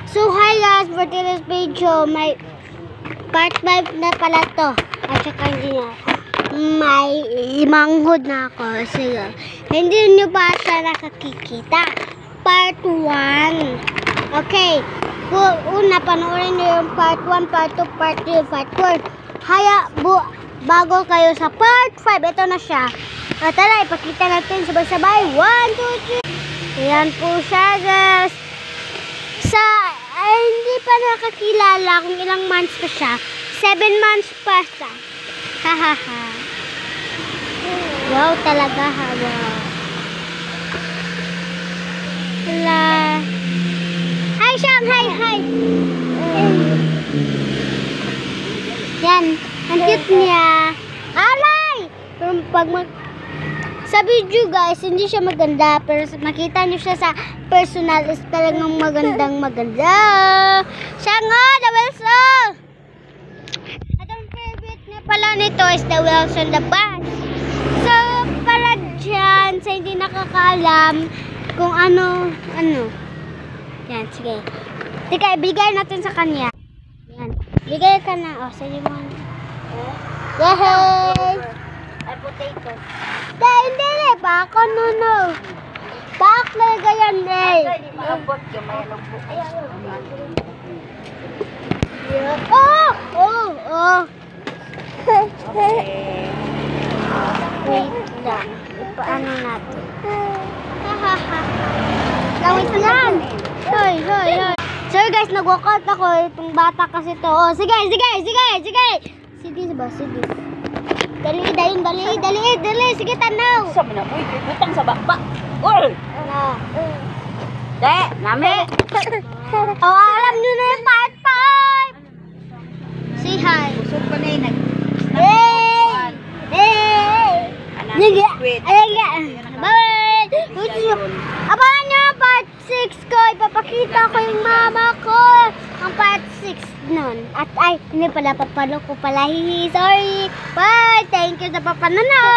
So, hi guys, for today's video, may part 5 na pala to. At saka hindi na may manghod na ako. Sige, hindi nyo pa siya nakakikita. Part 1. Okay, una, panoorin nyo yung part 1, part 2, part 3, part 4. Haya, bago kayo sa part 5, ito na siya. Tara, ipakita natin sabay-sabay. 1, 2, 3. Ayan po siya, guys. Hindi pa nakakilala kung ilang months pa siya. 7 months pa siya. Hahaha. Wow, talaga ha. Wow. Hala. Hi, Shang. Hi. Yan. Ang cute niya. Alay! Sa video guys, hindi siya maganda, pero makita niyo siya sa personal is talagang maganda. Siya nga, the Wilson! At ang favorite niya pala nito is the Wilson the Bus. So, para dyan, sa hindi nakakaalam kung ano. Yan, sige. Tika, ibigay natin sa kanya. Yan. Bigay ka na. O, sige mo. Yay! Ay, potato. Hindi. Baka no. Baka ganyan eh. Oh. Wait lang. Ipaano natin. Lawit lang. Hoy. So guys, nag-walkout ako. Itong bata kasi to. Oh, sige. Sige ba? Dali. Sige, tanaw. Sabi na, uy, butang sa baba. Uy! De, nami. Alam nyo na yung part 5. Say hi. Busog pa na yun. Bye. Abangan nyo ang part 6 ko. Ipapakita ko yung mama ko. Ang part 6 nun. At hindi pala, papalo ko pala. Sorry. Bye. Thank you sa papanonood.